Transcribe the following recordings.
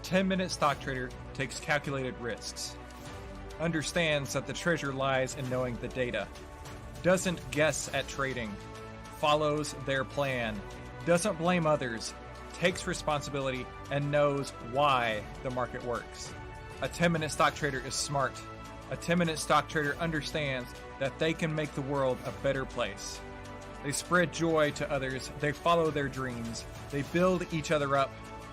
10-minute stock trader takes calculated risks, understands that the treasure lies in knowing the data, doesn't guess at trading, follows their plan, doesn't blame others, takes responsibility, and knows why the market works. A 10-minute stock trader is smart. A 10-minute stock trader understands that they can make the world a better place. They spread joy to others, they follow their dreams, they build each other up,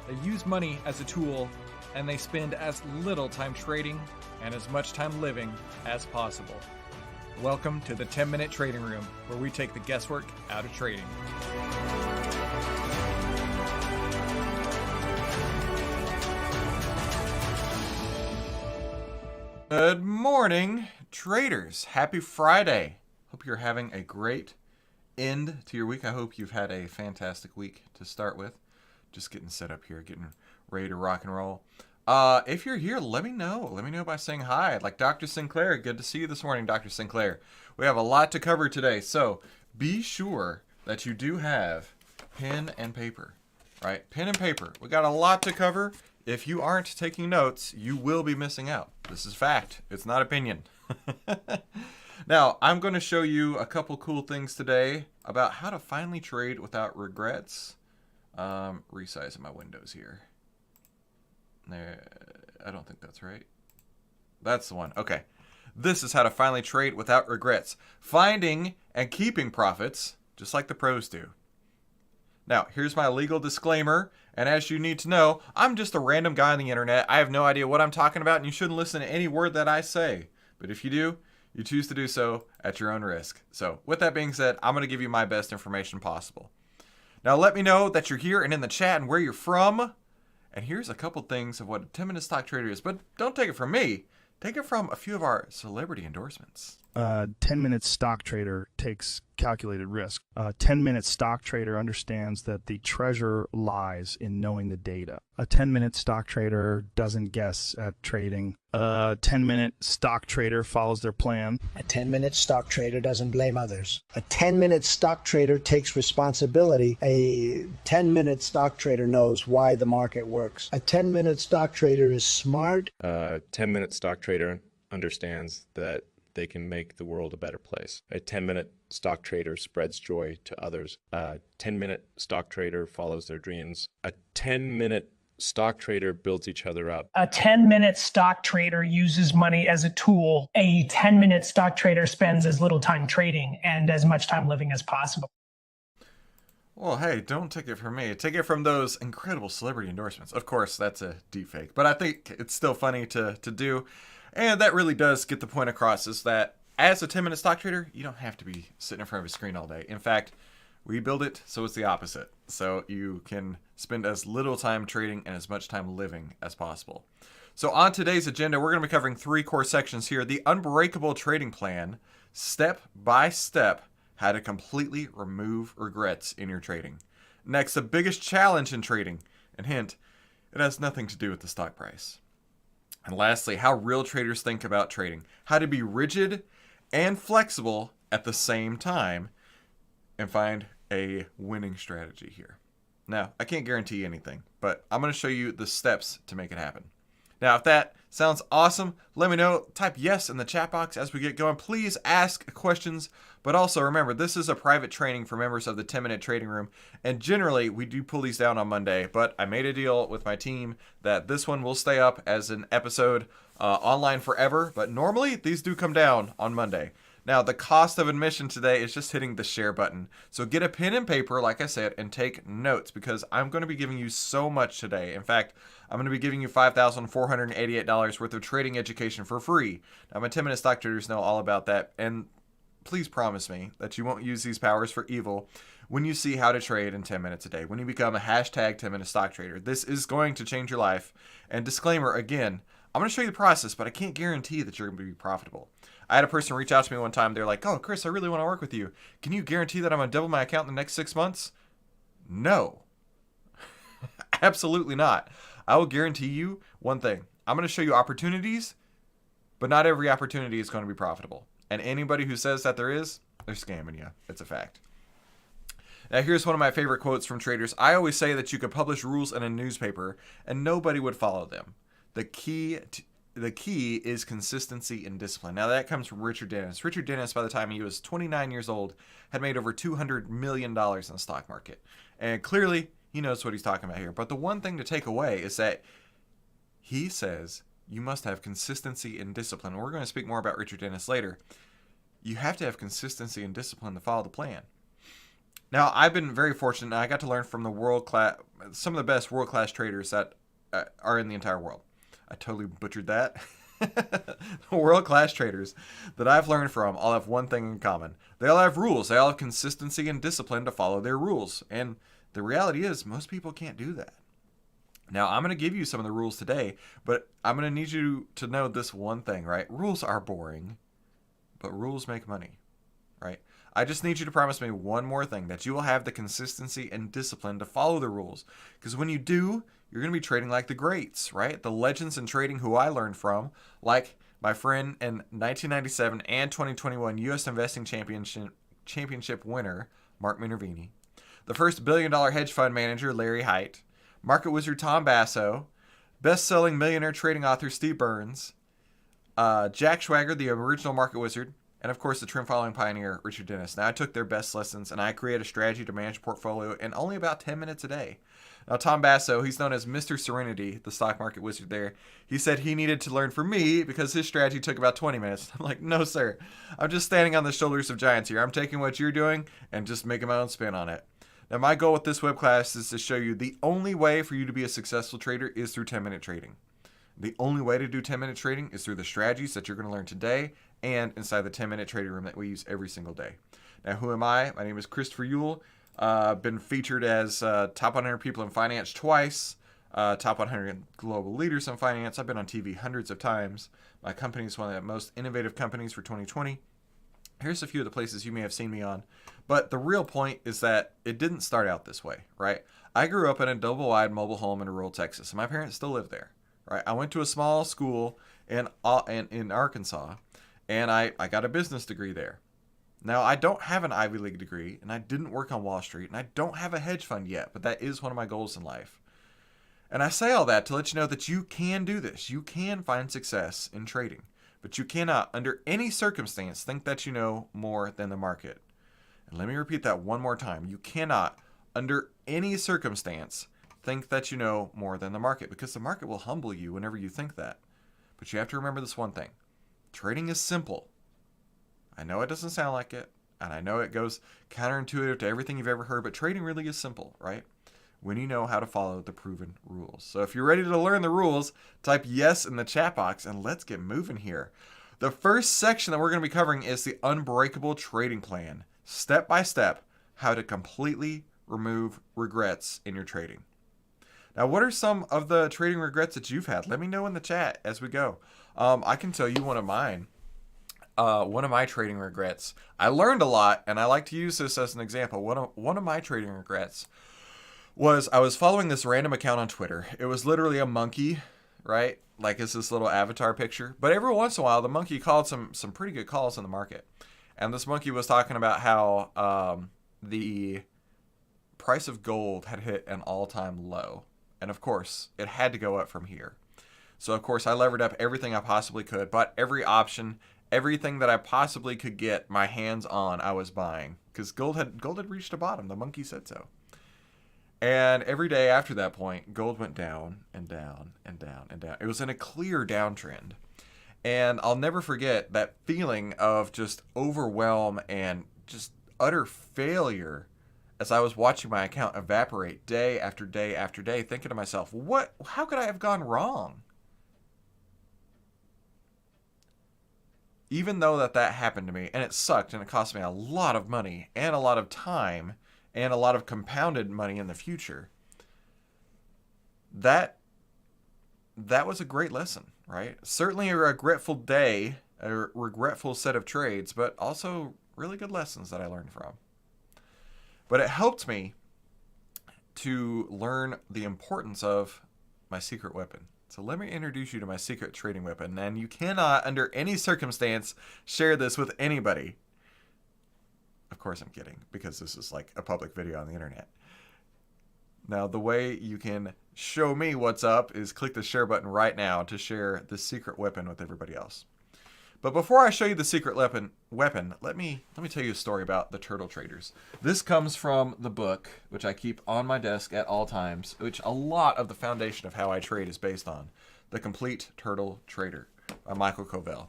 they use money as a tool, and they spend as little time trading and as much time living as possible. Welcome to the 10-Minute Trading Room, where we take the guesswork out of trading. Good morning, traders. Happy Friday. Hope you're having a great end to your week. I hope you've had a fantastic week to start with. Just getting set up here, getting ready to rock and roll. If you're here, let me know. Let me know by saying hi. Like Dr. Sinclair, good to see you this morning, Dr. Sinclair. We have a lot to cover today, so be sure that you do have pen and paper, right? Pen and paper. We got a lot to cover. If you aren't taking notes, you will be missing out. This is fact. It's not opinion. Now, I'm going to show you a couple cool things today about how to finally trade without regrets. Resizing my windows here. There, I don't think that's right. That's the one. Okay. This is how to finally trade without regrets. Finding and keeping profits, just like the pros do. Now, here's my legal disclaimer, and as you need to know, I'm just a random guy on the internet. I have no idea what I'm talking about, and you shouldn't listen to any word that I say. But if you do, you choose to do so at your own risk. So, with that being said, I'm going to give you my best information possible. Now, let me know that you're here and in the chat and where you're from. And here's a couple things of what a 10-minute stock trader is, but don't take it from me. Take it from a few of our celebrity endorsements. 10-minute stock trader takes calculated risk. 10-minute stock trader understands that the treasure lies in knowing the data. A 10-minute stock trader doesn't guess at trading. A 10-minute stock trader follows their plan. A 10-minute stock trader doesn't blame others. A 10-minute stock trader takes responsibility. A 10-minute stock trader knows why the market works. A 10-minute stock trader is smart. A 10-minute stock trader understands that they can make the world a better place. A 10-minute stock trader spreads joy to others. A 10-minute stock trader follows their dreams. A 10-minute stock trader builds each other up. A 10-minute stock trader uses money as a tool. A 10-minute stock trader spends as little time trading and as much time living as possible. Well, hey, don't take it from me. Take it from those incredible celebrity endorsements. Of course, that's a deep fake, but I think it's still funny to do. And that really does get the point across, is that as a 10-minute stock trader, you don't have to be sitting in front of a screen all day. In fact, we build it so it's the opposite. So you can spend as little time trading and as much time living as possible. So on today's agenda, we're going to be covering 3 core sections here. The Unbreakable Trading Plan, step by step, how to completely remove regrets in your trading. Next, the biggest challenge in trading. And hint, it has nothing to do with the stock price. And lastly, how real traders think about trading. How to be rigid and flexible at the same time and find a winning strategy here. Now, I can't guarantee anything, but I'm going to show you the steps to make it happen. Now, if that sounds awesome, let me know. Type yes in the chat box as we get going. Please ask questions, but also remember, this is a private training for members of the 10-Minute Trading Room, and generally, we do pull these down on Monday, but I made a deal with my team that this one will stay up as an episode online forever, but normally, these do come down on Monday. Now, the cost of admission today is just hitting the share button. So get a pen and paper, like I said, and take notes, because I'm going to be giving you so much today. In fact, I'm going to be giving you $5,488 worth of trading education for free. Now, my 10-minute stock traders know all about that, and please promise me that you won't use these powers for evil when you see how to trade in 10 minutes a day, when you become a hashtag 10-minute stock trader. This is going to change your life. And disclaimer, again, I'm going to show you the process, but I can't guarantee that you're going to be profitable. I had a person reach out to me one time. They're like, oh, Chris, I really want to work with you. Can you guarantee that I'm going to double my account in the next 6 months? No. Absolutely not. I will guarantee you one thing. I'm going to show you opportunities, but not every opportunity is going to be profitable. And anybody who says that there is, they're scamming you. It's a fact. Now, here's one of my favorite quotes from traders. I always say that you could publish rules in a newspaper and nobody would follow them. The key is consistency and discipline. Now, that comes from Richard Dennis. Richard Dennis, by the time he was 29 years old, had made over $200 million in the stock market. And clearly, he knows what he's talking about here. But the one thing to take away is that he says you must have consistency and discipline. We're going to speak more about Richard Dennis later. You have to have consistency and discipline to follow the plan. Now, I've been very fortunate. I got to learn from some of the best world-class traders that are in the entire world. I totally butchered that. The world-class traders that I've learned from all have one thing in common. They all have rules. They all have consistency and discipline to follow their rules. And the reality is most people can't do that. Now, I'm going to give you some of the rules today, but I'm going to need you to know this one thing, right? Rules are boring, but rules make money, right? I just need you to promise me one more thing, that you will have the consistency and discipline to follow the rules. Because when you do, you're going to be trading like the greats, right? The legends in trading who I learned from, like my friend and 1997 and 2021 U.S. Investing Championship winner, Mark Minervini. The first billion-dollar hedge fund manager, Larry Hite. Market wizard Tom Basso. Best-selling millionaire trading author, Steve Burns. Jack Schwager, the original market wizard. And of course, the trend following pioneer, Richard Dennis. Now, I took their best lessons and I created a strategy to manage a portfolio in only about 10 minutes a day. Now, Tom Basso, he's known as Mr. Serenity, the stock market wizard there. He said he needed to learn from me because his strategy took about 20 minutes. I'm like, no, sir. I'm just standing on the shoulders of giants here. I'm taking what you're doing and just making my own spin on it. Now, my goal with this web class is to show you the only way for you to be a successful trader is through 10-minute trading. The only way to do 10-minute trading is through the strategies that you're going to learn today and inside the 10-minute trading room that we use every single day. Now, who am I? My name is Christopher Uhl. I've been featured as top 100 people in finance twice, top 100 global leaders in finance. I've been on TV hundreds of times. My company is one of the most innovative companies for 2020. Here's a few of the places you may have seen me on. But the real point is that it didn't start out this way, right? I grew up in a double-wide mobile home in rural Texas, and my parents still live there, right? I went to a small school in Arkansas, and I got a business degree there. Now, I don't have an Ivy League degree, and I didn't work on Wall Street, and I don't have a hedge fund yet, but that is one of my goals in life. And I say all that to let you know that you can do this. You can find success in trading, but you cannot, under any circumstance, think that you know more than the market. And let me repeat that one more time. You cannot, under any circumstance, think that you know more than the market, because the market will humble you whenever you think that. But you have to remember this one thing. Trading is simple. I know it doesn't sound like it, and I know it goes counterintuitive to everything you've ever heard, but trading really is simple, right? When you know how to follow the proven rules. So if you're ready to learn the rules, type yes in the chat box, and let's get moving here. The first section that we're going to be covering is the Unbreakable Trading Plan. Step by step, how to completely remove regrets in your trading. Now, what are some of the trading regrets that you've had? Let me know in the chat as we go. I can tell you one of mine. One of my trading regrets. I learned a lot, and I like to use this as an example. One of my trading regrets was I was following this random account on Twitter. It was literally a monkey, right? Like it's this little avatar picture. But every once in a while, the monkey called some pretty good calls in the market. And this monkey was talking about how the price of gold had hit an all-time low. And of course, it had to go up from here. So of course, I levered up everything I possibly could, bought every option, everything that I possibly could get my hands on, I was buying. Because gold had reached a bottom. The monkey said so. And every day after that point, gold went down and down and down and down. It was in a clear downtrend. And I'll never forget that feeling of just overwhelm and just utter failure as I was watching my account evaporate day after day after day, thinking to myself, how could I have gone wrong? Even though that happened to me, and it sucked, and it cost me a lot of money and a lot of time and a lot of compounded money in the future, that was a great lesson, right? Certainly a regretful day, a regretful set of trades, but also really good lessons that I learned from. But it helped me to learn the importance of my secret weapon. So let me introduce you to my secret trading weapon. And you cannot, under any circumstance, share this with anybody. Of course I'm kidding, because this is like a public video on the internet. Now, the way you can show me what's up is click the share button right now to share the secret weapon with everybody else. But before I show you the secret weapon, let me tell you a story about the turtle traders. This comes from the book, which I keep on my desk at all times, which a lot of the foundation of how I trade is based on. The Complete Turtle Trader by Michael Covell.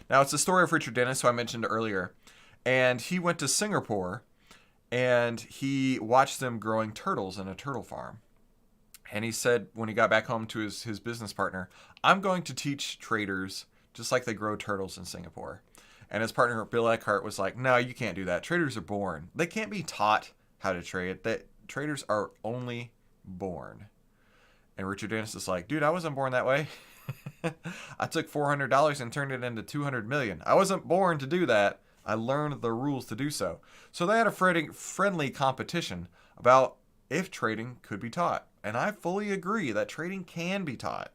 Now, it's the story of Richard Dennis, who I mentioned earlier, and he went to Singapore and he watched them growing turtles in a turtle farm. And he said when he got back home to his business partner, I'm going to teach traders just like they grow turtles in Singapore. And his partner, Bill Eckhart, was like, no, you can't do that. Traders are born. They can't be taught how to trade. Traders are only born. And Richard Dennis is like, dude, I wasn't born that way. I took $400 and turned it into $200 million. I wasn't born to do that. I learned the rules to do so. So they had a friendly competition about if trading could be taught. And I fully agree that trading can be taught.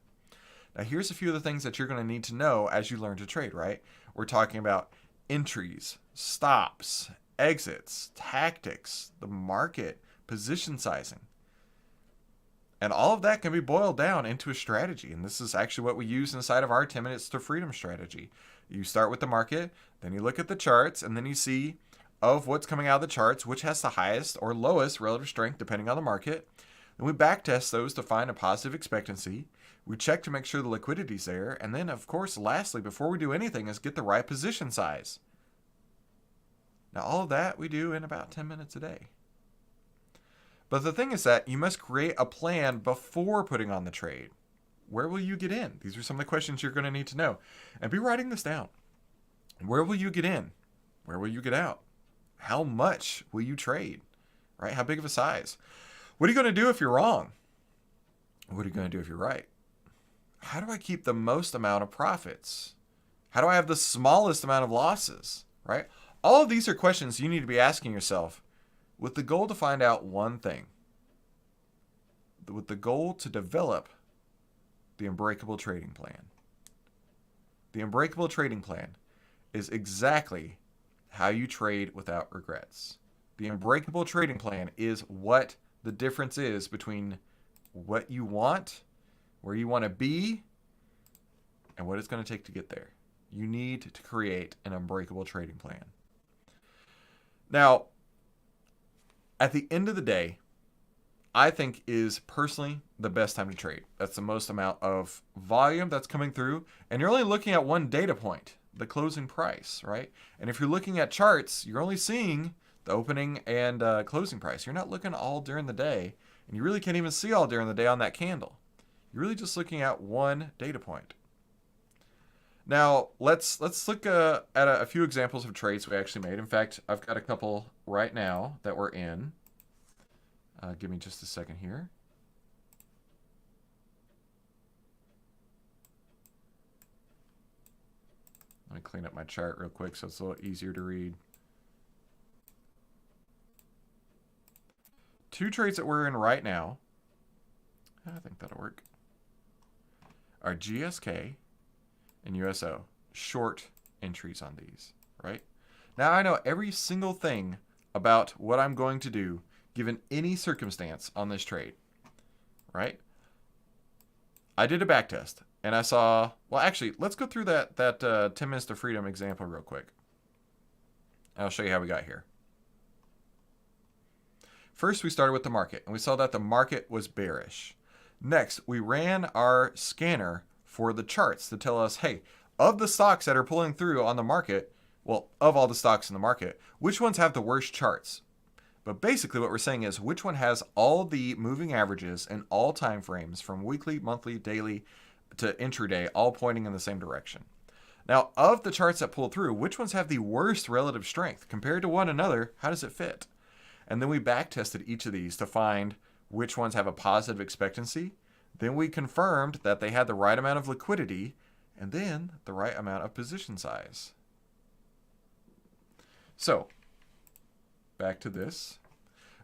Now, here's a few of the things that you're going to need to know as you learn to trade, right? We're talking about entries, stops, exits, tactics, the market, position sizing. And all of that can be boiled down into a strategy. And this is actually what we use inside of our 10 Minutes to Freedom strategy. You start with the market, then you look at the charts, and then you see of what's coming out of the charts, which has the highest or lowest relative strength depending on the market. Then we backtest those to find a positive expectancy. We check to make sure the liquidity's there. And then, of course, lastly, before we do anything, is get the right position size. Now, all of that we do in about 10 minutes a day. But the thing is that you must create a plan before putting on the trade. Where will you get in? These are some of the questions you're going to need to know. And be writing this down. Where will you get in? Where will you get out? How much will you trade? Right? How big of a size? What are you going to do if you're wrong? What are you going to do if you're right? How do I keep the most amount of profits? How do I have the smallest amount of losses? Right? All of these are questions you need to be asking yourself with the goal to find out one thing. With the goal to develop the Unbreakable Trading Plan. The Unbreakable Trading Plan is exactly how you trade without regrets. The Unbreakable Trading Plan is what the difference is between what you want, where you want to be, and what it's going to take to get there. You need to create an Unbreakable Trading Plan. Now, at the end of the day, I think is personally the best time to trade. That's the most amount of volume that's coming through. And you're only looking at one data point, the closing price, right? And if you're looking at charts, you're only seeing the opening and closing price. You're not looking all during the day. And you really can't even see all during the day on that candle. You're really just looking at one data point. Now, let's look at a few examples of trades we actually made. In fact, I've got a couple right now that we're in. Give me just a second here. Let me clean up my chart real quick so it's a little easier to read. Two trades that we're in right now, I think that'll work, are GSK and USO. Short entries on these, right? Now I know every single thing about what I'm going to do given any circumstance on this trade, right? I did a back test and I saw, well, actually, let's go through that 10 Minutes to Freedom example real quick. I'll show you how we got here. First, we started with the market and we saw that the market was bearish. Next, we ran our scanner for the charts to tell us, hey, of the stocks that are pulling through on the market, well, of all the stocks in the market, which ones have the worst charts? But basically what we're saying is which one has all the moving averages in all time frames from weekly, monthly, daily to intraday, all pointing in the same direction. Now, of the charts that pull through, which ones have the worst relative strength? Compared to one another, how does it fit? And then we back tested each of these to find which ones have a positive expectancy. Then we confirmed that they had the right amount of liquidity and then the right amount of position size. So, back to this.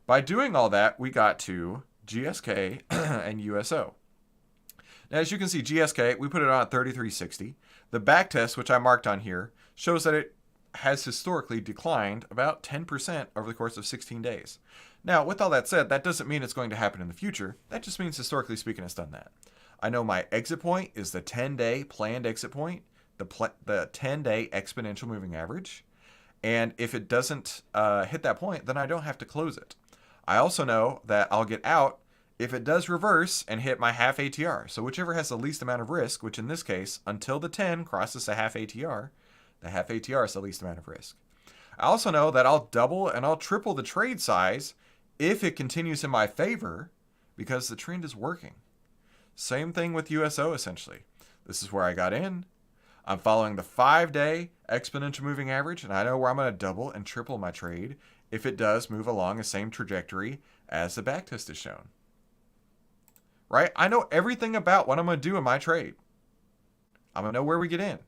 By doing all that, we got to GSK and USO. Now, as you can see, GSK, we put it on at 33.60. The back test, which I marked on here, shows that it has historically declined about 10% over the course of 16 days. Now, with all that said, that doesn't mean it's going to happen in the future. That just means historically speaking, it's done that. I know my exit point is the 10-day planned exit point, the 10-day exponential moving average. And if it doesn't hit that point, then I don't have to close it. I also know that I'll get out if it does reverse and hit my half ATR. So whichever has the least amount of risk, which in this case, until the 10 crosses a half ATR, the half ATR is the least amount of risk. I also know that I'll double and I'll triple the trade size if it continues in my favor because the trend is working. Same thing with USO essentially. This is where I got in. I'm following the 5-day exponential moving average, and I know where I'm going to double and triple my trade if it does move along the same trajectory as the backtest has shown. Right? I know everything about what I'm going to do in my trade. I'm going to know where we get in.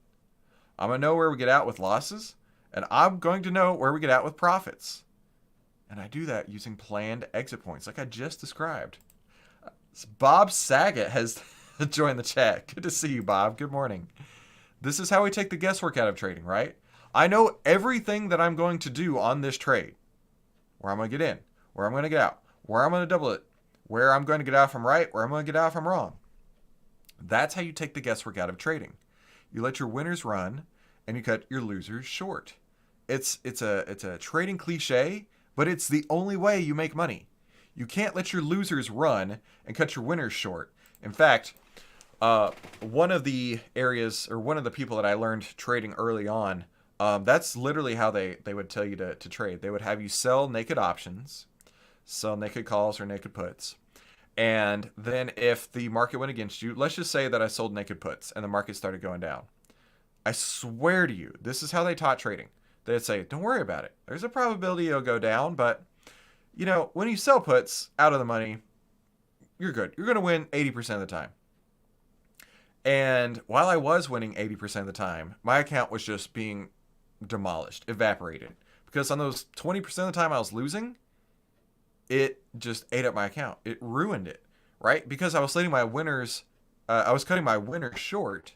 I'm going to know where we get out with losses, and I'm going to know where we get out with profits. And I do that using planned exit points like I just described. Bob Saget has joined the chat. Good to see you, Bob. Good morning. This is how we take the guesswork out of trading, right? I know everything that I'm going to do on this trade. Where I'm going to get in, where I'm going to get out, where I'm going to double it, where I'm going to get out from right, where I'm going to get out from wrong. That's how you take the guesswork out of trading. You let your winners run and you cut your losers short. It's a trading cliche, but it's the only way you make money. You can't let your losers run and cut your winners short. In fact, one of the areas or one of the people that I learned trading early on, that's literally how they would tell you to trade. They would have you sell naked options, sell naked calls or naked puts. And then if the market went against you, let's just say that I sold naked puts and the market started going down. I swear to you, this is how they taught trading. They'd say, don't worry about it. There's a probability it'll go down, but you know, when you sell puts out of the money, you're good. You're going to win 80% of the time. And while I was winning 80% of the time, my account was just being demolished, evaporated. Because on those 20% of the time I was losing, it just ate up my account. It ruined it, right? Because I was letting my winners, I was cutting my winners short,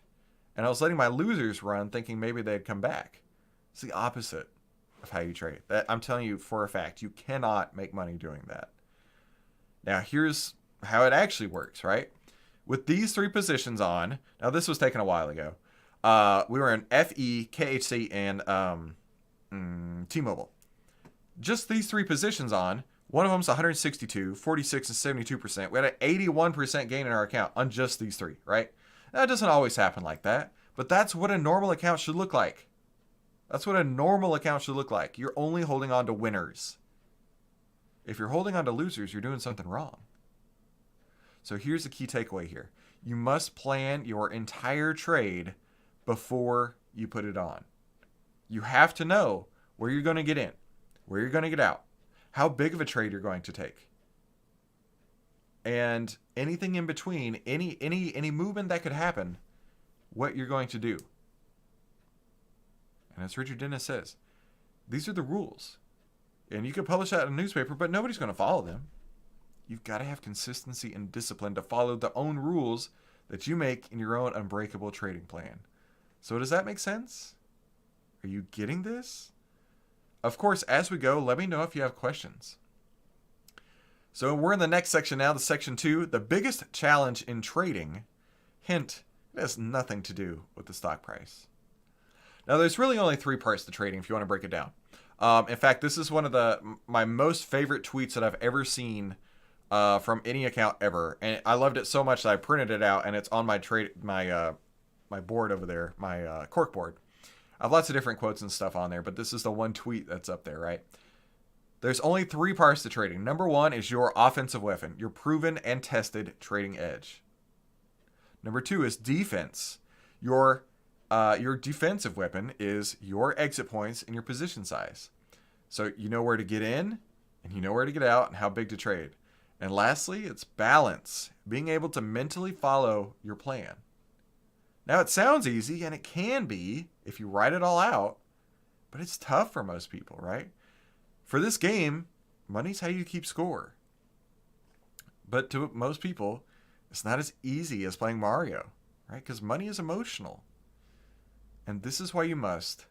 and I was letting my losers run thinking maybe they'd come back. It's the opposite of how you trade. That I'm telling you for a fact, you cannot make money doing that. Now here's how it actually works, right? With these three positions on, now this was taken a while ago. We were in FE, KHC, and T-Mobile. Just these three positions on, one of them's 162, 46, and 72%. We had an 81% gain in our account on just these three, right? That doesn't always happen like that, but that's what a normal account should look like. That's what a normal account should look like. You're only holding on to winners. If you're holding on to losers, you're doing something wrong. So here's the key takeaway here. You must plan your entire trade before you put it on. You have to know where you're going to get in, where you're going to get out, how big of a trade you're going to take, and anything in between, any movement that could happen, what you're going to do. And as Richard Dennis says, these are the rules. And you can publish that in a newspaper, but nobody's going to follow them. You've got to have consistency and discipline to follow the own rules that you make in your own unbreakable trading plan. So does that make sense? Are you getting this? Of course, as we go, let me know if you have questions. So we're in the next section now, the section 2, the biggest challenge in trading. Hint, it has nothing to do with the stock price. Now, there's really only 3 parts to trading if you want to break it down. In fact, this is one of my most favorite tweets that I've ever seen from any account ever. And I loved it so much that I printed it out, and it's on my my board over there, my cork board. I have lots of different quotes and stuff on there, but this is the one tweet that's up there, right? There's only 3 parts to trading. Number 1 is your offensive weapon, your proven and tested trading edge. Number 2 is defense. Your defensive weapon is your exit points and your position size. So you know where to get in, and you know where to get out, and how big to trade. And lastly, it's balance, being able to mentally follow your plan. Now, it sounds easy, and it can be if you write it all out, but it's tough for most people, right? For this game, money's how you keep score. But to most people, it's not as easy as playing Mario, right? Because money is emotional. And this is why you must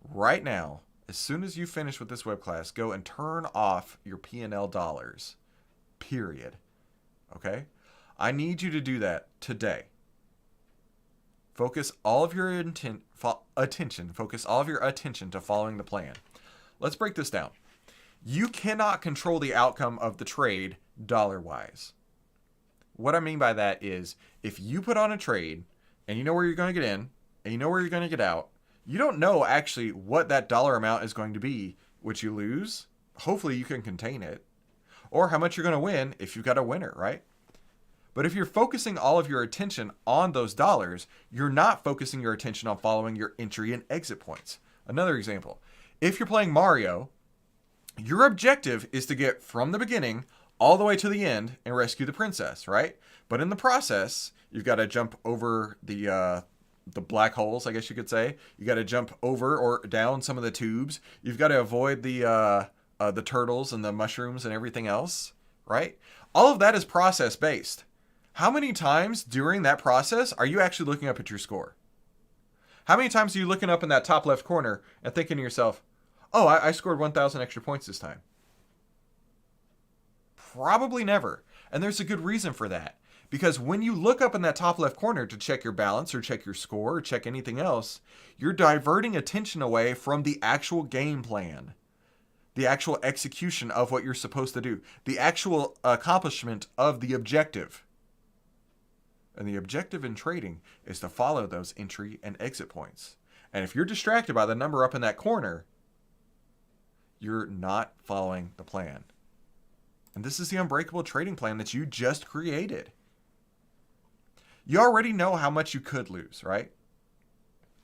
right now, as soon as you finish with this web class, go and turn off your P&L dollars. Period. Okay? I need you to do that today. Focus all of your attention to following the plan. Let's break this down. You cannot control the outcome of the trade dollar-wise. What I mean by that is, if you put on a trade and you know where you're going to get in and you know where you're going to get out, you don't know actually what that dollar amount is going to be, which you lose. Hopefully you can contain it. Or how much you're going to win if you've got a winner, right? But if you're focusing all of your attention on those dollars, you're not focusing your attention on following your entry and exit points. Another example, if you're playing Mario, your objective is to get from the beginning all the way to the end and rescue the princess, right? But in the process, you've got to jump over the black holes, I guess you could say. You got to jump over or down some of the tubes. You've got to avoid the turtles and the mushrooms and everything else, right? All of that is process based. How many times during that process are you actually looking up at your score? How many times are you looking up in that top left corner and thinking to yourself, oh, I scored 1,000 extra points this time? Probably never. And there's a good reason for that. Because when you look up in that top left corner to check your balance or check your score or check anything else, you're diverting attention away from the actual game plan, the actual execution of what you're supposed to do, the actual accomplishment of the objective. And the objective in trading is to follow those entry and exit points. And if you're distracted by the number up in that corner, you're not following the plan. And this is the unbreakable trading plan that you just created. You already know how much you could lose, right?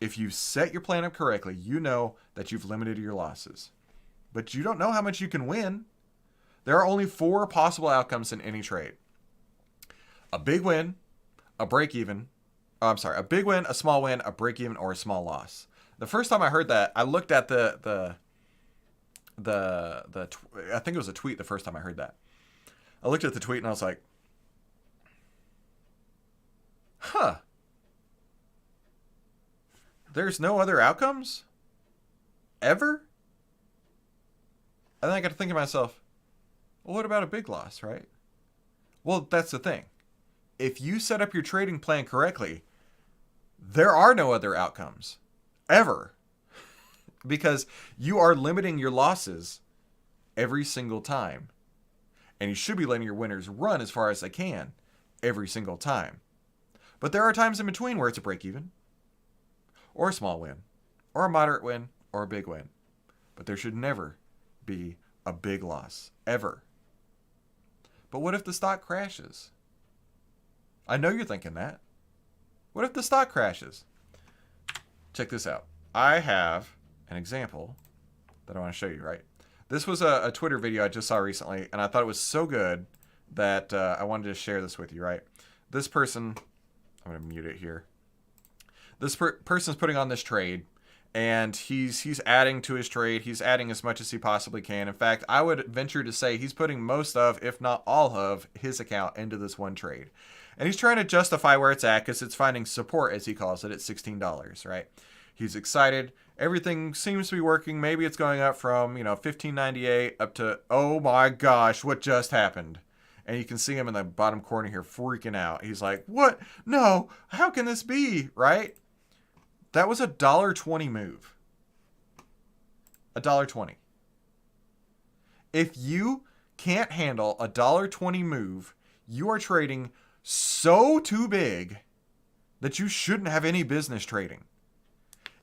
If you set your plan up correctly, you know that you've limited your losses. But you don't know how much you can win. There are only 4 possible outcomes in any trade. A big win, a break even. Oh, I'm sorry. A big win, a small win, a break even, or a small loss. The first time I heard that, I looked at I think it was a tweet the first time I heard that. I looked at the tweet and I was like, huh. There's no other outcomes? Ever? And then I got to think to myself, well, what about a big loss, right? Well, that's the thing. If you set up your trading plan correctly, there are no other outcomes. Ever. Because you are limiting your losses every single time. And you should be letting your winners run as far as they can every single time. But there are times in between where it's a break even, or a small win, or a moderate win, or a big win. But there should never be a big loss, ever. But what if the stock crashes? I know you're thinking that. What if the stock crashes? Check this out. I have an example that I want to show you, right? This was a Twitter video I just saw recently, and I thought it was so good that I wanted to share this with you, right? This person, I'm going to mute it here. This person's putting on this trade, and he's adding to his trade. He's adding as much as he possibly can. In fact, I would venture to say he's putting most of, if not all of, his account into this one trade. And he's trying to justify where it's at because it's finding support, as he calls it, at $16, right? He's excited. Everything seems to be working. Maybe it's going up from, $15.98 up to, oh my gosh, what just happened? And you can see him in the bottom corner here freaking out. He's like, what? No, how can this be, right? That was a $1.20 move. $1.20. If you can't handle a $1.20 move, you are trading so too big that you shouldn't have any business trading.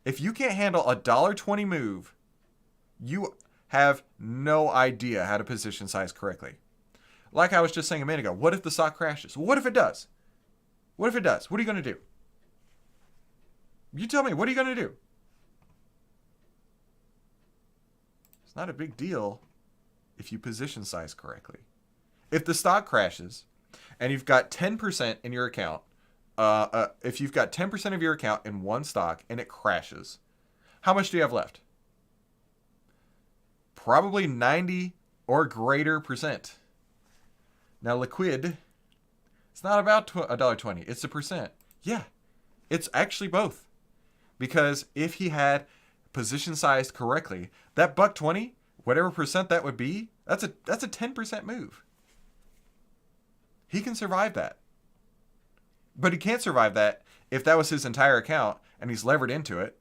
If you can't handle a $1.20 move, you have no idea how to position size correctly. Like I was just saying a minute ago, what if the stock crashes? Well, what if it does? What if it does? What are you going to do? You tell me, what are you going to do? It's not a big deal if you position size correctly. If the stock crashes and you've got 10% in your account, if you've got 10% of your account in one stock and it crashes, how much do you have left? Probably 90 or greater percent. Now, liquid, it's not about $1.20. It's a percent. Yeah, it's actually both. Because if he had position sized correctly, that $1.20, whatever percent that would be, that's a 10% move. He can survive that. But he can't survive that if that was his entire account and he's levered into it.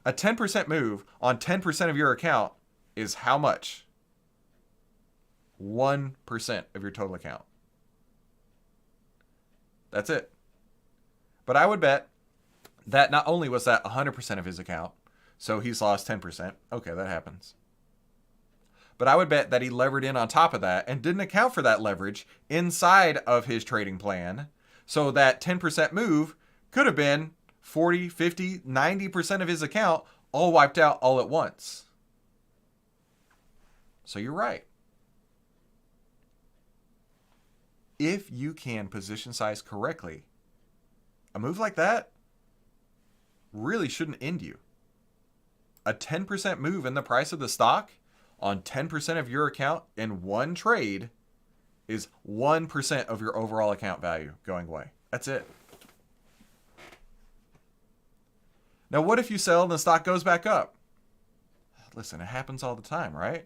A 10% move on 10% of your account is how much? 1% of your total account. That's it. But I would bet that not only was that 100% of his account, so he's lost 10%. Okay, that happens. But I would bet that he levered in on top of that and didn't account for that leverage inside of his trading plan. So that 10% move could have been 40, 50, 90% of his account all wiped out all at once. So you're right. If you can position size correctly, a move like that really shouldn't end you. A 10% move in the price of the stock on 10% of your account in one trade is 1% of your overall account value going away. That's it. Now, what if you sell and the stock goes back up? Listen, it happens all the time, right?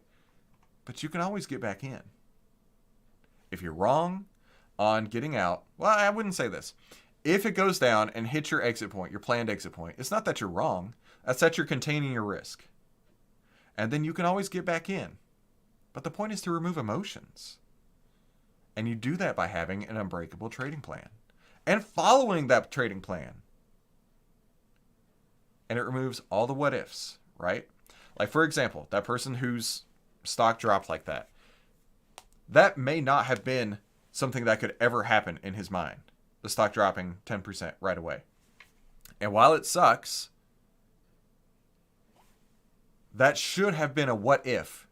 But you can always get back in. If you're wrong on getting out, well, I wouldn't say this. If it goes down and hits your exit point, your planned exit point, it's not that you're wrong. That's that you're containing your risk. And then you can always get back in. But the point is to remove emotions. And you do that by having an unbreakable trading plan and following that trading plan. And it removes all the what ifs, right? Like, for example, that person whose stock dropped like that, that may not have been something that could ever happen in his mind. The stock dropping 10% right away. And while it sucks, that should have been a what if,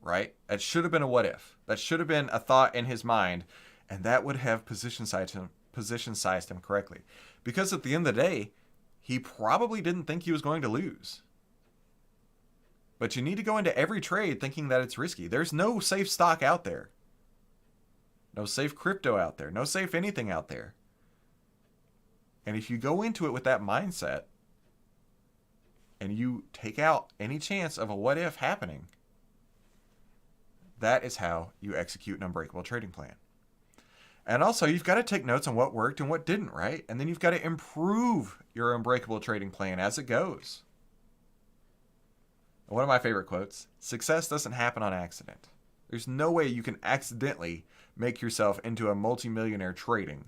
right? That should have been a what if. That should have been a thought in his mind, and that would have position sized him correctly. Because at the end of the day, he probably didn't think he was going to lose. But you need to go into every trade thinking that it's risky. There's no safe stock out there. No safe crypto out there. No safe anything out there. And if you go into it with that mindset, and you take out any chance of a what if happening, that is how you execute an unbreakable trading plan. And also, you've got to take notes on what worked and what didn't, right? And then you've got to improve your unbreakable trading plan as it goes. One of my favorite quotes, success doesn't happen on accident. There's no way you can accidentally make yourself into a multimillionaire trading.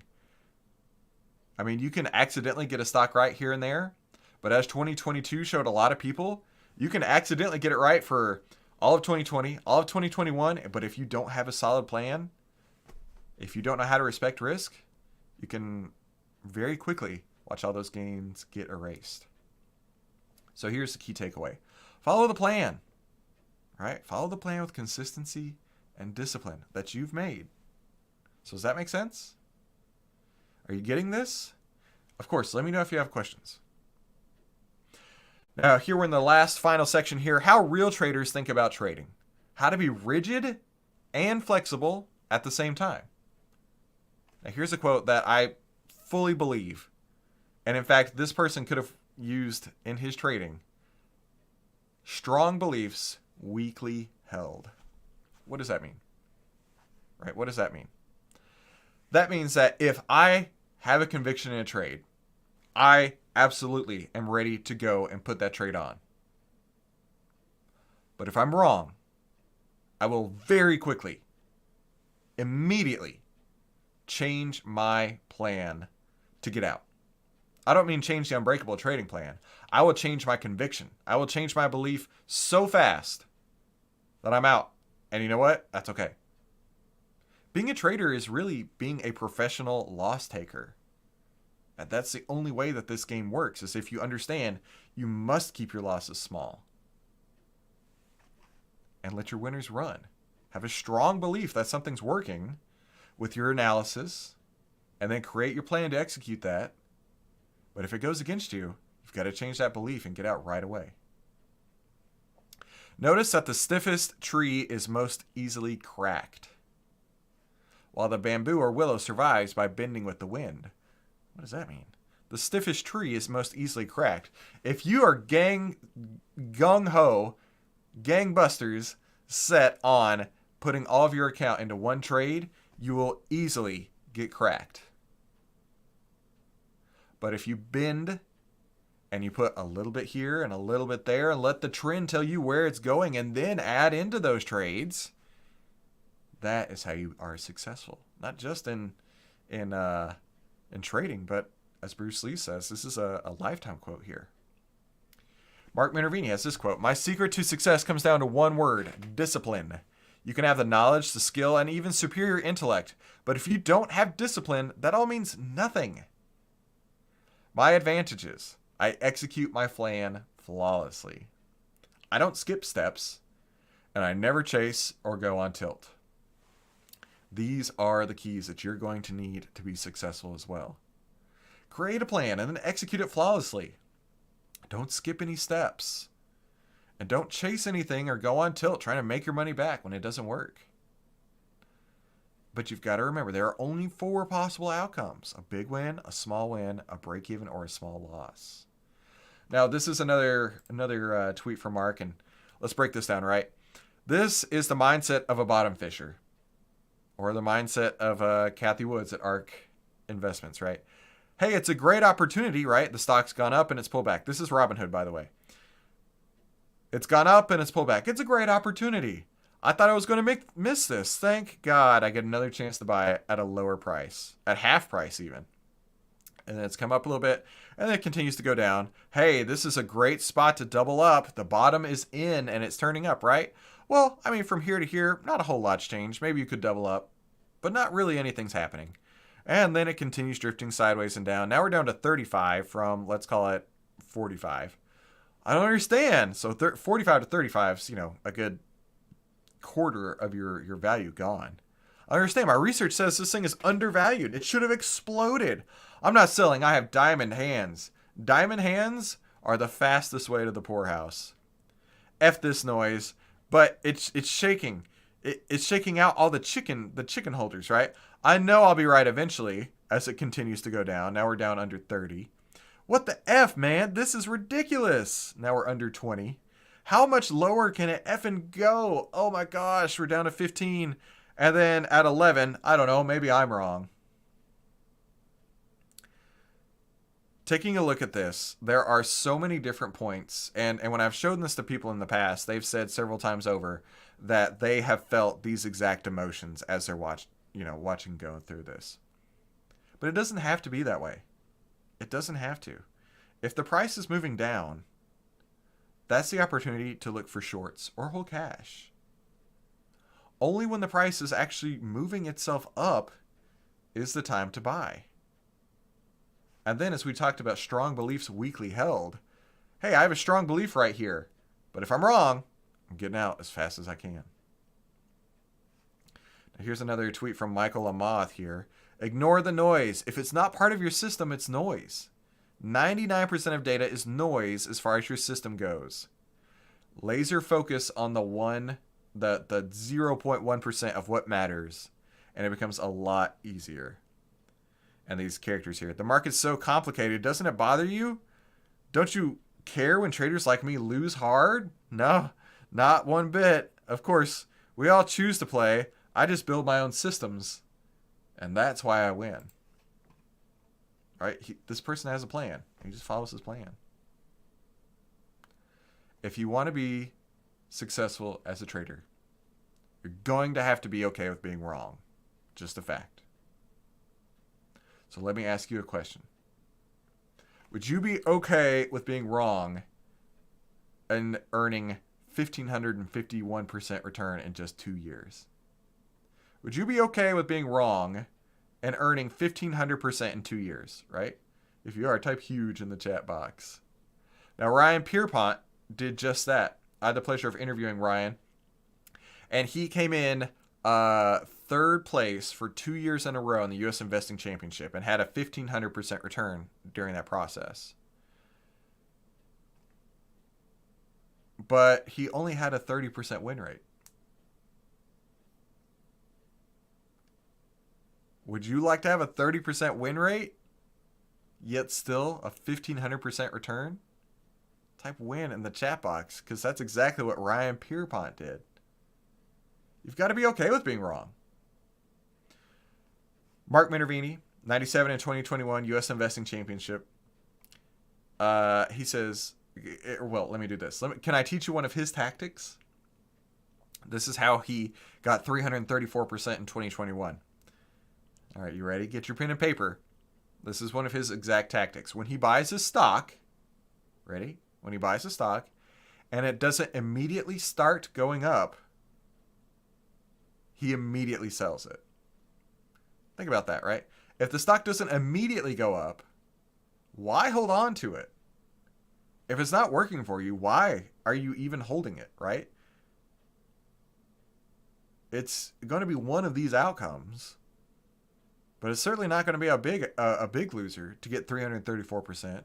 I mean, you can accidentally get a stock right here and there, but as 2022 showed a lot of people, you can accidentally get it right for all of 2020, all of 2021, but if you don't have a solid plan, if you don't know how to respect risk, you can very quickly watch all those gains get erased. So here's the key takeaway. Follow the plan, right? Follow the plan with consistency and discipline that you've made. So does that make sense? Are you getting this? Of course, let me know if you have questions. Now, here we're in the last final section here, how real traders think about trading. How to be rigid and flexible at the same time. Now, here's a quote that I fully believe. And in fact, this person could have used in his trading. Strong beliefs, weakly held. What does that mean? Right? What does that mean? That means that if I have a conviction in a trade, I absolutely am ready to go and put that trade on. But if I'm wrong, I will very quickly, immediately change my plan to get out. I don't mean change the unbreakable trading plan. I will change my conviction. I will change my belief so fast that I'm out. And you know what? That's okay. Being a trader is really being a professional loss taker. And that's the only way that this game works, is if you understand you must keep your losses small. And let your winners run. Have a strong belief that something's working with your analysis, and then create your plan to execute that. But if it goes against you, you've got to change that belief and get out right away. Notice that the stiffest tree is most easily cracked, while the bamboo or willow survives by bending with the wind. What does that mean? the stiffest tree is most easily cracked. If you are gung-ho, gangbusters set on putting all of your account into one trade, you will easily get cracked. But if you bend and you put a little bit here and a little bit there and let the trend tell you where it's going and then add into those trades, that is how you are successful. Not just in trading, but as Bruce Lee says, this is a lifetime quote here. Mark Minervini has this quote: "My secret to success comes down to one word: discipline. You can have the knowledge, the skill, and even superior intellect, but if you don't have discipline, that all means nothing. My advantages: I execute my plan flawlessly. I don't skip steps, and I never chase or go on tilt." These are the keys that you're going to need to be successful as well. Create a plan and then execute it flawlessly. Don't skip any steps. And don't chase anything or go on tilt trying to make your money back when it doesn't work. But you've got to remember, there are only 4 possible outcomes: a big win, a small win, a break even, or a small loss. Now, this is another tweet from Mark, and let's break this down, right? This is the mindset of a bottom fisher, or the mindset of Kathy Woods at ARK Investments, right? Hey, it's a great opportunity, right? The stock's gone up and it's pulled back. This is Robinhood, by the way. It's gone up and it's pulled back. It's a great opportunity. I thought I was going to miss this. Thank God I get another chance to buy it at a lower price, at half price even. And then it's come up a little bit, and then it continues to go down. Hey, this is a great spot to double up. The bottom is in, and it's turning up, right? Well, I mean, from here to here, not a whole lot's changed. Maybe you could double up, but not really anything's happening. And then it continues drifting sideways and down. Now we're down to 35 from, let's call it 45. I don't understand. So 45 to 35 is, a good quarter of your value gone. I understand. My research says this thing is undervalued. It should have exploded. I'm not selling. I have diamond hands. Diamond hands are the fastest way to the poorhouse. F this noise, but it's shaking. It's shaking out all the chicken holders, right? I know I'll be right eventually as it continues to go down. Now we're down under 30. What the F, man? This is ridiculous. Now we're under 20. How much lower can it effing go? Oh my gosh, we're down to 15. And then at 11, I don't know, maybe I'm wrong. Taking a look at this, there are so many different points. And when I've shown this to people in the past, they've said several times over that they have felt these exact emotions as they're watching going through this. But it doesn't have to be that way. It doesn't have to. If the price is moving down, that's the opportunity to look for shorts or hold cash. Only when the price is actually moving itself up is the time to buy. And then, as we talked about strong beliefs weakly held, hey, I have a strong belief right here, but if I'm wrong, I'm getting out as fast as I can. Now, here's another tweet from Michael Amath here. Ignore the noise. If it's not part of your system, it's noise. 99% of data is noise as far as your system goes. Laser focus on the 0.1% of what matters, and it becomes a lot easier. And these characters here. The market's so complicated. Doesn't it bother you? Don't you care when traders like me lose hard? No, not one bit. Of course, we all choose to play. I just build my own systems. And that's why I win. Right? This person has a plan. He just follows his plan. If you want to be successful as a trader, you're going to have to be okay with being wrong. Just a fact. So let me ask you a question. Would you be okay with being wrong and earning 1,551% return in just 2 years? Would you be okay with being wrong and earning 1,500% in 2 years, right? If you are, type huge in the chat box. Now, Ryan Pierpont did just that. I had the pleasure of interviewing Ryan, and he came in third place for 2 years in a row in the U.S. Investing Championship and had a 1,500% return during that process. But he only had a 30% win rate. Would you like to have a 30% win rate yet still a 1,500% return? Type win in the chat box, because that's exactly what Ryan Pierpont did. You've got to be okay with being wrong. Mark Minervini, 97 in 2021 U.S. Investing Championship. He says, well, let me do this. Can I teach you one of his tactics? This is how he got 334% in 2021. All right, you ready? Get your pen and paper. This is one of his exact tactics. When he buys his stock, ready? When he buys a stock and it doesn't immediately start going up, he immediately sells it. Think about that, right? If the stock doesn't immediately go up, why hold on to it? If it's not working for you, why are you even holding it, right? It's going to be one of these outcomes, but it's certainly not going to be a big loser to get 334%.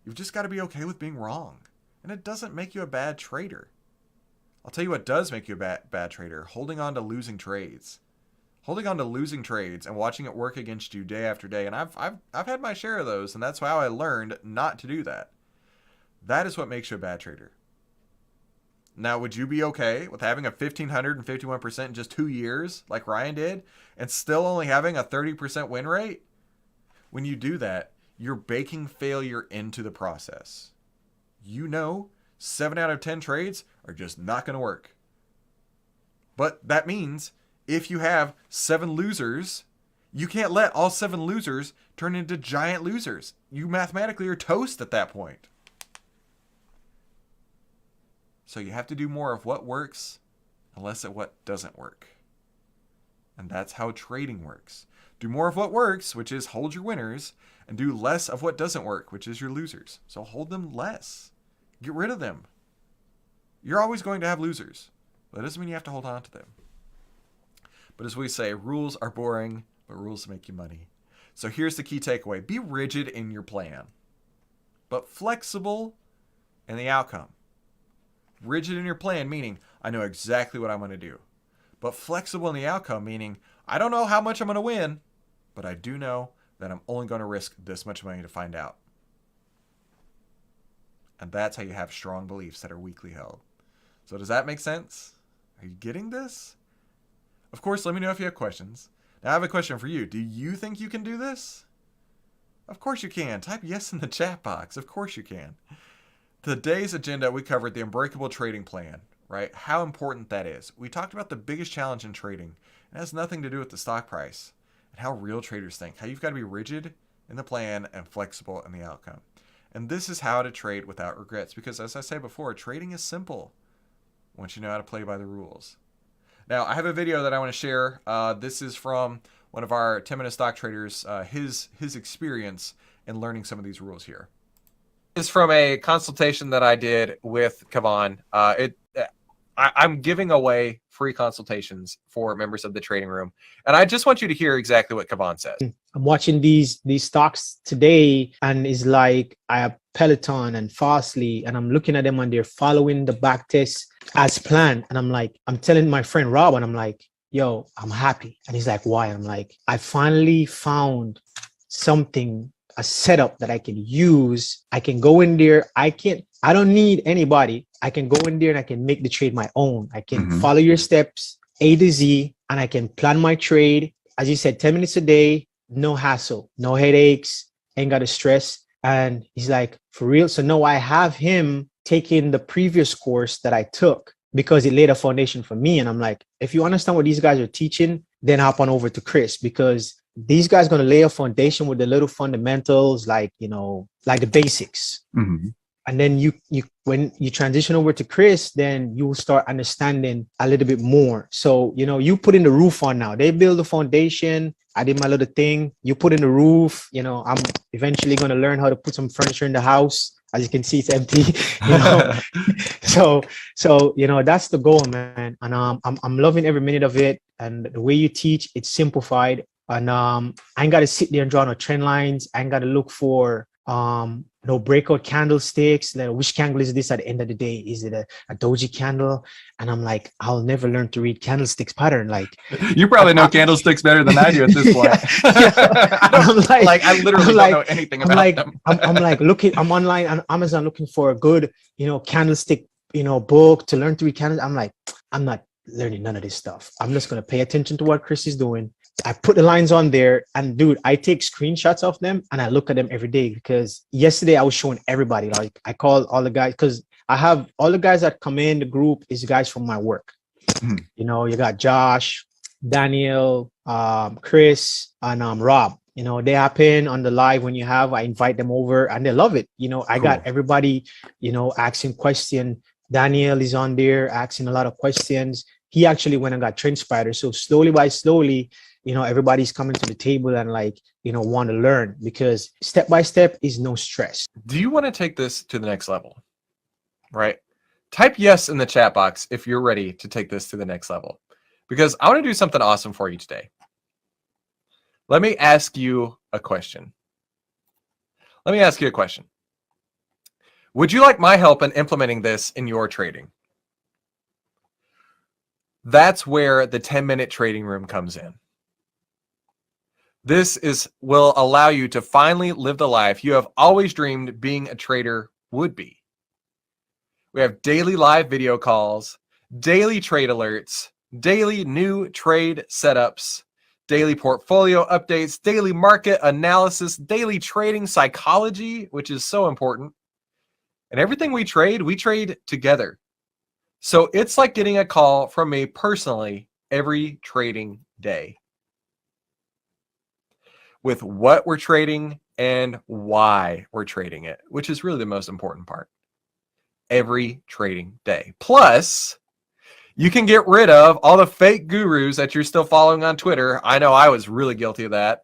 You've just got to be okay with being wrong, and it doesn't make you a bad trader. I'll tell you what does make you a bad trader: holding on to losing trades. Holding on to losing trades and watching it work against you day after day. And I've had my share of those, and that's how I learned not to do that. That is what makes you a bad trader. Now, would you be okay with having a 1,551% in just 2 years, like Ryan did, and still only having a 30% win rate? When you do that, you're baking failure into the process. You know 7 out of 10 trades are just not going to work. But that means if you have 7 losers, you can't let all 7 losers turn into giant losers. You mathematically are toast at that point. So you have to do more of what works and less of what doesn't work. And that's how trading works. Do more of what works, which is hold your winners, and do less of what doesn't work, which is your losers. So hold them less. Get rid of them. You're always going to have losers. That doesn't mean you have to hold on to them. But as we say, rules are boring, but rules make you money. So here's the key takeaway. Be rigid in your plan, but flexible in the outcome. Rigid in your plan, meaning I know exactly what I'm going to do. But flexible in the outcome, meaning I don't know how much I'm going to win, but I do know that I'm only going to risk this much money to find out. And that's how you have strong beliefs that are weakly held. So does that make sense? Are you getting this? Of course, let me know if you have questions. Now, I have a question for you. Do you think you can do this? Of course you can. Type yes in the chat box. Of course you can. Today's agenda, we covered the Unbreakable Trading Plan, right? How important that is. We talked about the biggest challenge in trading. It has nothing to do with the stock price and how real traders think. How you've got to be rigid in the plan and flexible in the outcome. And this is how to trade without regrets. Because as I said before, trading is simple once you know how to play by the rules. Now, I have a video that I want to share. This is from one of our 10-minute stock traders, his experience in learning some of these rules here. It's from a consultation that I did with Kavan. I'm giving away free consultations for members of the trading room. And I just want you to hear exactly what Kavan says. I'm watching these stocks today, and it's like I have Peloton and Fastly, and I'm looking at them and they're following the back test as planned. And I'm telling my friend Rob, and I'm like, yo, I'm happy. And he's like, why? I'm like, I finally found something, a setup that I can use. I can go in there. I don't need anybody. I can go in there and I can make the trade my own. I can follow your steps A to Z, and I can plan my trade. As you said, 10 minutes a day, no hassle, no headaches, ain't got to stress. And he's like, for real? So now I have him taking the previous course that I took because it laid a foundation for me. And I'm like, if you understand what these guys are teaching, then hop on over to Chris, because these guys are going to lay a foundation with the little fundamentals, like, like the basics. And then when you transition over to Chris, then you will start understanding a little bit more. So, you put in the roof on now. They build the foundation. I did my little thing. You put in the roof. I'm eventually going to learn how to put some furniture in the house. As you can see, it's empty. So that's the goal, man. And I'm loving every minute of it. And the way you teach, it's simplified. And I ain't got to sit there and draw no trend lines. I ain't got to look for no breakout candlesticks. Like, which candle is this at the end of the day? Is it a doji candle? And I'm like, I'll never learn to read candlesticks pattern. Like, You probably know candlesticks better than I do at this point. I'm like, I literally I'm don't like- know anything I'm about like, them. I'm like looking, I'm online on Amazon looking for a good, candlestick, book to learn to read candles. I'm like, I'm not learning none of this stuff. I'm just going to pay attention to what Chris is doing. I put the lines on there, and dude, I take screenshots of them and I look at them every day, because yesterday I was showing everybody, like I called all the guys, because I have all the guys that come in the group is guys from my work. Mhm. You got Josh, Daniel, Chris, and Rob. They happen on the live when I invite them over and they love it. I got Cool. everybody, asking question. Daniel is on there asking a lot of questions. He actually went and got TrendSpider. So slowly by slowly, everybody's coming to the table and want to learn, because step by step is no stress. Do you want to take this to the next level? Right? Type yes in the chat box if you're ready to take this to the next level, because I want to do something awesome for you today. Let me ask you a question. Would you like my help in implementing this in your trading? That's where the 10-minute trading room comes in. This will allow you to finally live the life you have always dreamed being a trader would be. We have daily live video calls, daily trade alerts, daily new trade setups, daily portfolio updates, daily market analysis, daily trading psychology, which is so important. And everything we trade together. So it's like getting a call from me personally every trading day, with what we're trading and why we're trading it, which is really the most important part. Every trading day. Plus, you can get rid of all the fake gurus that you're still following on Twitter. I know I was really guilty of that.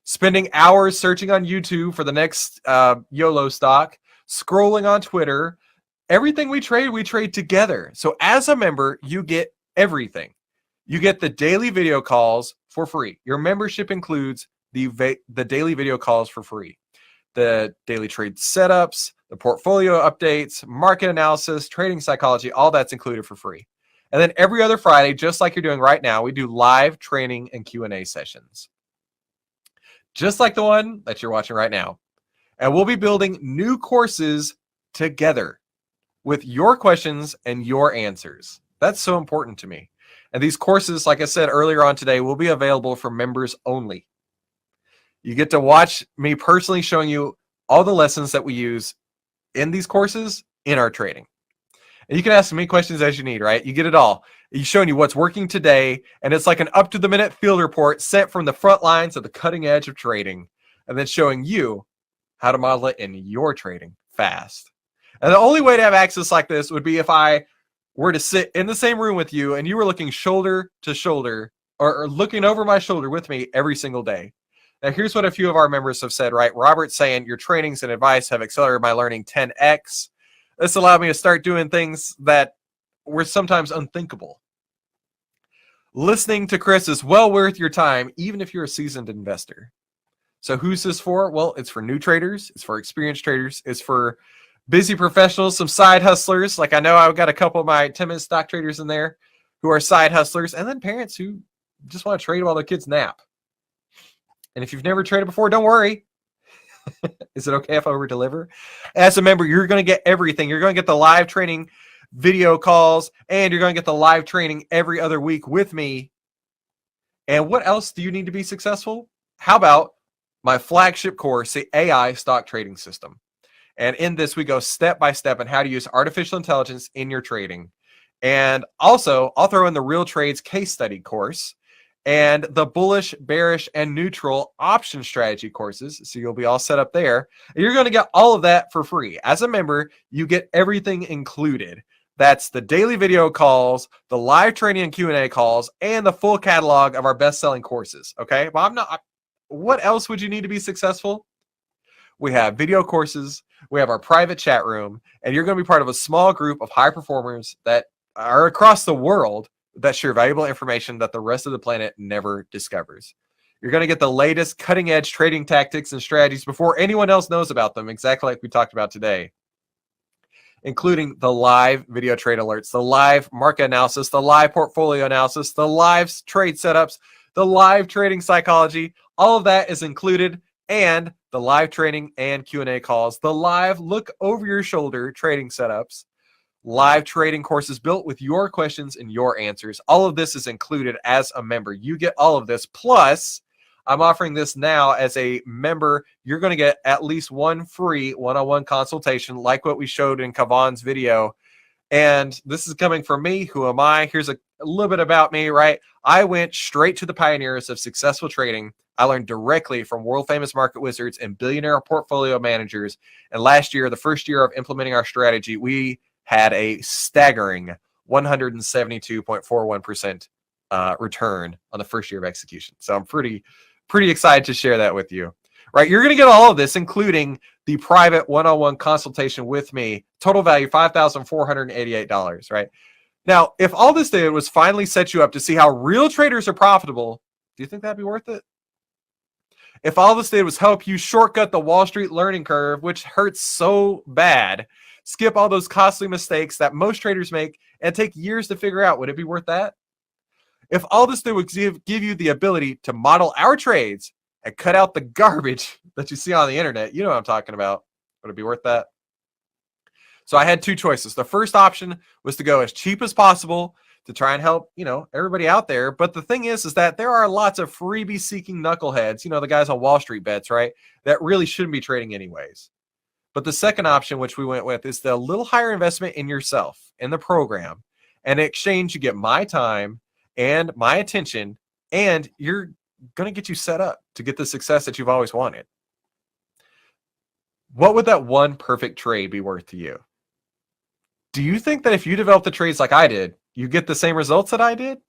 Spending hours searching on YouTube for the next YOLO stock, scrolling on Twitter. Everything we trade together. So as a member, you get everything. You get the daily video calls for free. Your membership includes the daily video calls for free, the daily trade setups, the portfolio updates, market analysis, trading psychology, all that's included for free. And then every other Friday, just like you're doing right now, we do live training and Q&A sessions, just like the one that you're watching right now. And we'll be building new courses together with your questions and your answers. That's so important to me. And these courses, like I said earlier on today, will be available for members only. You get to watch me personally showing you all the lessons that we use in these courses in our trading. And you can ask me questions as you need, right? You get it all. He's showing you what's working today, and it's like an up-to-the-minute field report sent from the front lines of the cutting edge of trading, and then showing you how to model it in your trading fast. And the only way to have access like this would be if I were to sit in the same room with you and you were looking shoulder to shoulder or looking over my shoulder with me every single day. Now, here's what a few of our members have said, right? Robert's saying, your trainings and advice have accelerated my learning 10x. This allowed me to start doing things that were sometimes unthinkable. Listening to Chris is well worth your time, even if you're a seasoned investor. So who's this for? Well, it's for new traders. It's for experienced traders. It's for busy professionals, some side hustlers. Like I know I've got a couple of my 10-minute stock traders in there who are side hustlers, and then parents who just want to trade while their kids nap. And if you've never traded before, don't worry. Is it okay if I over-deliver? As a member, you're going to get everything. You're going to get the live training video calls, and you're going to get the live training every other week with me. And what else do you need to be successful? How about my flagship course, the AI Stock Trading System? And in this, we go step by step on how to use artificial intelligence in your trading. And also, I'll throw in the Real Trades case study course and the bullish, bearish, and neutral option strategy courses. So you'll be all set up there. And you're going to get all of that for free. As a member, you get everything included. That's the daily video calls, the live training and Q&A calls, and the full catalog of our best-selling courses. Okay? But what else would you need to be successful? We have video courses. We have our private chat room. And you're going to be part of a small group of high performers that are across the world that share valuable information that the rest of the planet never discovers. You're going to get the latest cutting edge trading tactics and strategies before anyone else knows about them, exactly like we talked about today, including the live video trade alerts, the live market analysis, the live portfolio analysis, the live trade setups, the live trading psychology. All of that is included, and the live training and Q&A calls, the live look over your shoulder trading setups, live trading courses built with your questions and your answers. All of this is included as a member. You get all of this. Plus, I'm offering this now as a member. You're going to get at least one free one-on-one consultation like what we showed in Kavan's video. And this is coming from me. Who am I? Here's a little bit about me, right? I went straight to the pioneers of successful trading. I learned directly from world famous market wizards and billionaire portfolio managers. And last year, the first year of implementing our strategy, we had a staggering 172.41% return on the first year of execution. So I'm pretty excited to share that with you. Right, you're going to get all of this, including the private one-on-one consultation with me. Total value $5,488. Right now, if all this did was finally set you up to see how real traders are profitable, do you think that'd be worth it? If all this did was help you shortcut the Wall Street learning curve, which hurts so bad, skip all those costly mistakes that most traders make and take years to figure out, would it be worth that? If all this did was give you the ability to model our trades and cut out the garbage that you see on the internet, you know what I'm talking about, would it be worth that? So I had two choices. The first option was to go as cheap as possible to try and help, everybody out there. But the thing is that there are lots of freebie seeking knuckleheads, the guys on Wall Street bets, right, that really shouldn't be trading anyways. But the second option, which we went with, is the little higher investment in yourself, in the program. And in exchange, you get my time and my attention, and you're going to get you set up to get the success that you've always wanted. What would that one perfect trade be worth to you? Do you think that if you develop the trades like I did, you get the same results that I did?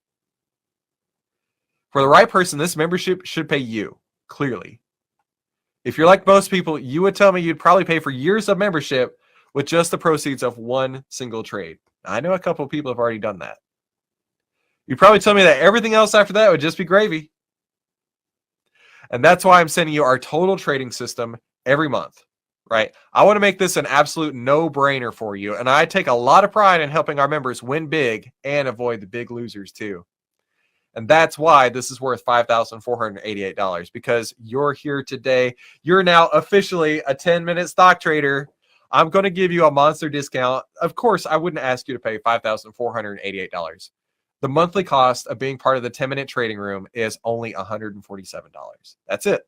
For the right person, this membership should pay you, clearly. If you're like most people, you would tell me you'd probably pay for years of membership with just the proceeds of one single trade. I know a couple of people have already done that. You'd probably tell me that everything else after that would just be gravy. And that's why I'm sending you our total trading system every month, right? I want to make this an absolute no-brainer for you. And I take a lot of pride in helping our members win big and avoid the big losers too. And that's why this is worth $5,488, because you're here today. You're now officially a 10-minute stock trader. I'm going to give you a monster discount. Of course, I wouldn't ask you to pay $5,488. The monthly cost of being part of the 10-minute trading room is only $147. That's it.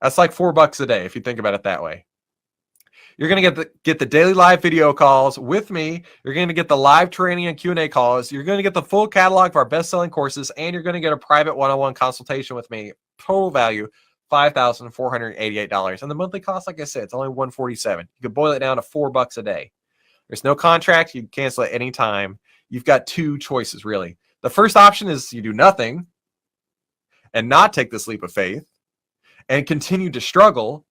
That's like $4 a day if you think about it that way. You're going to get the daily live video calls with me. You're going to get the live training and Q&A calls. You're going to get the full catalog of our best-selling courses, and you're going to get a private one-on-one consultation with me. Total value, $5,488. And the monthly cost, like I said, it's only $147. You can boil it down to $4 a day. There's no contract. You can cancel at any time. You've got two choices, really. The first option is you do nothing and not take this leap of faith and continue to struggle,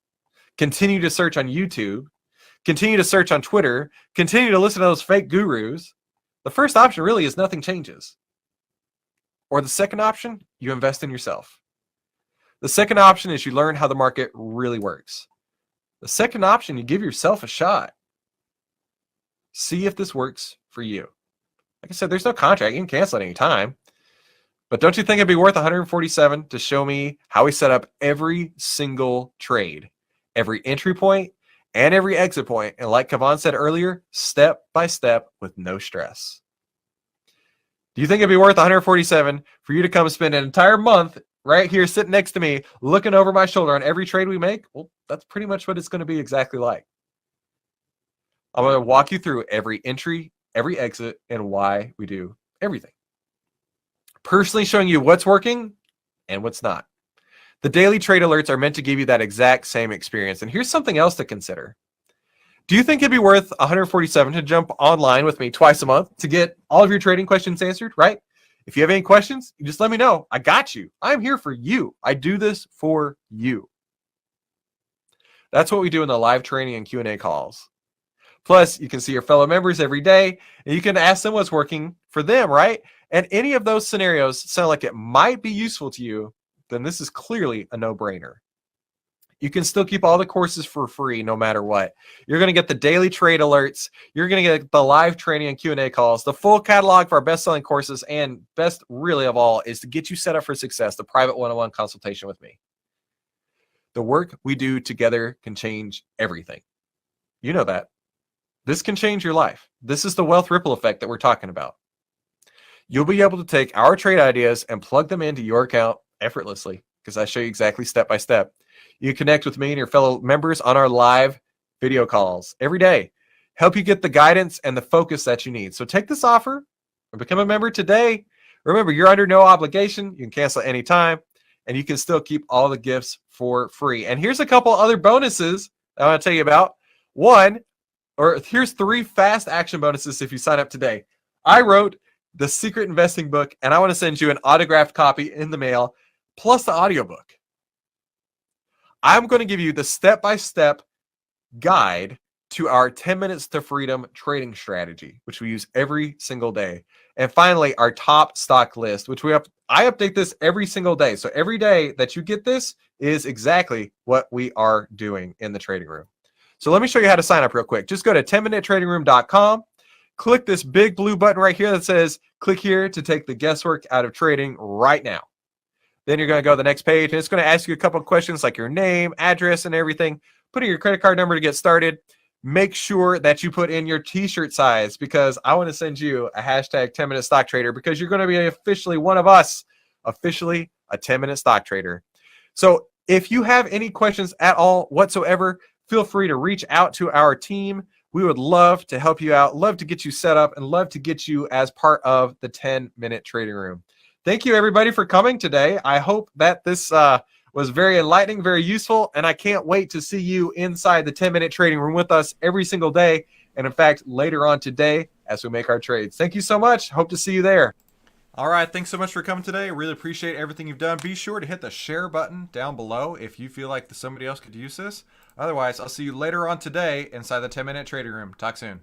continue to search on YouTube, continue to search on Twitter, continue to listen to those fake gurus. The first option really is nothing changes. Or the second option, you invest in yourself. The second option is you learn how the market really works. The second option, you give yourself a shot. See if this works for you. Like I said, there's no contract. You can cancel at any time. But don't you think it'd be worth $147 to show me how we set up every single trade, every entry point, and every exit point? And like Kavan said earlier, step by step with no stress. Do you think it'd be worth $147 for you to come spend an entire month right here sitting next to me, looking over my shoulder on every trade we make? Well, that's pretty much what it's going to be exactly like. I'm going to walk you through every entry, every exit, and why we do everything. Personally showing you what's working and what's not. The daily trade alerts are meant to give you that exact same experience. And here's something else to consider. Do you think it'd be worth $147 to jump online with me twice a month to get all of your trading questions answered, right? If you have any questions, you just let me know. I got you. I'm here for you. I do this for you. That's what we do in the live training and Q&A calls. Plus, you can see your fellow members every day, and you can ask them what's working for them, right? And any of those scenarios sound like it might be useful to you, then this is clearly a no-brainer. You can still keep all the courses for free no matter what. You're going to get the daily trade alerts. You're going to get the live training and Q&A calls, the full catalog for our best-selling courses, and best really of all is to get you set up for success, the private one-on-one consultation with me. The work we do together can change everything. You know that. This can change your life. This is the wealth ripple effect that we're talking about. You'll be able to take our trade ideas and plug them into your account effortlessly because I show you exactly step by step. You connect with me and your fellow members on our live video calls every day. Help you get the guidance and the focus that you need. So take this offer or become a member today. Remember, you're under no obligation. You can cancel anytime, and you can still keep all the gifts for free. And here's a couple other bonuses I want to tell you about. Here's 3 fast action bonuses if you sign up today. I wrote the Secret Investing book, and I want to send you an autographed copy in the mail, plus the audiobook. I'm going to give you the step-by-step guide to our 10 Minutes to Freedom trading strategy, which we use every single day. And finally, our top stock list, which I update this every single day. So every day that you get this is exactly what we are doing in the trading room. So let me show you how to sign up real quick. Just go to 10minutetradingroom.com. Click this big blue button right here that says, click here to take the guesswork out of trading right now. Then you're going to go to the next page, and it's going to ask you a couple of questions like your name, address, and everything. Put in your credit card number to get started. Make sure that you put in your t-shirt size because I want to send you a hashtag 10-minute stock trader because you're going to be officially one of us, officially a 10-minute stock trader. So if you have any questions at all whatsoever, feel free to reach out to our team. We would love to help you out, love to get you set up, and love to get you as part of the 10-minute trading room. Thank you, everybody, for coming today. I hope that this was very enlightening, very useful, and I can't wait to see you inside the 10-minute trading room with us every single day, and in fact, later on today as we make our trades. Thank you so much. Hope to see you there. All right, thanks so much for coming today. Really appreciate everything you've done. Be sure to hit the share button down below if you feel like somebody else could use this. Otherwise, I'll see you later on today inside the 10-minute trading room. Talk soon.